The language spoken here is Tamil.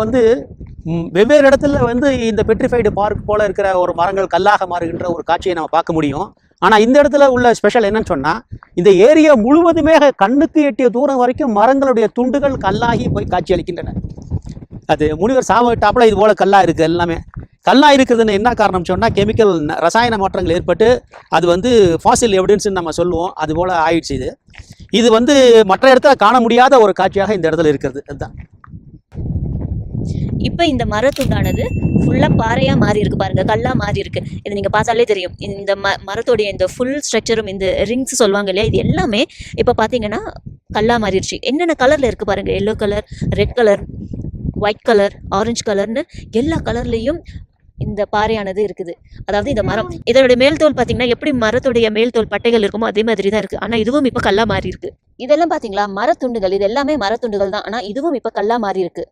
வந்து வெவ்வேறு இடத்துல வந்து இந்த பெட்ரிஃபைடு பார்க் போல இருக்கிற ஒரு மரங்கள் கல்லாக மாறுகின்ற ஒரு காட்சியை நம்ம பார்க்க முடியும். ஆனால் இந்த இடத்துல உள்ள ஸ்பெஷல் என்னன்னு சொன்னால், இந்த ஏரியா முழுவதுமே கண்ணுக்கு எட்டிய தூரம் வரைக்கும் மரங்களுடைய துண்டுகள் கல்லாகி போய் காட்சி அளிக்கின்றன. அது முனிவர் சாப்பிட்டாப்புல இது போல கல்லாக இருக்குது. எல்லாமே கல்லாக இருக்குதுன்னு என்ன காரணம் சொன்னால், கெமிக்கல் ரசாயன மாற்றங்கள் ஏற்பட்டு அது வந்து ஃபாசில் எவிடன்ஸ்ன்னு நம்ம சொல்லுவோம். அது போல் ஆயிடுச்சு. இது வந்து மற்ற இடத்துல காண முடியாத ஒரு காட்சியாக இந்த இடத்துல இருக்கிறது. அதுதான். இப்போ இந்த மரத்துண்டானது ஃபுல்லாக பாறையாக மாறி இருக்கு பாருங்க, கல்லாக மாறி இருக்கு. இது நீங்கள் பார்த்தாலே தெரியும். இந்த மரத்தோடைய இந்த ஃபுல் ஸ்ட்ரக்சரும், இந்த ரிங்ஸ் சொல்லுவாங்க இல்லையா, இது எல்லாமே இப்போ பார்த்தீங்கன்னா கல்லாக மாறிடுச்சு. என்னென்ன கலரில் இருக்குது பாருங்கள், yellow colour, red colour, white colour, orange கலர்னு எல்லா கலர்லேயும் இந்த பாறையானது இருக்குது. அதாவது இந்த மரம், இதோட மேல் தோல் பார்த்தீங்கன்னா எப்படி மரத்துடைய மேல் தோல் பட்டைகள் இருக்குமோ அதே மாதிரி தான் இருக்குது. ஆனால் இதுவும் இப்போ கல்லா மாறி இருக்கு. இதெல்லாம் பார்த்தீங்களா மரத்துண்டுகள், இது எல்லாமே மரத்துண்டுகள் தான். ஆனால் இதுவும் இப்போ கல்லா மாறி இருக்கு.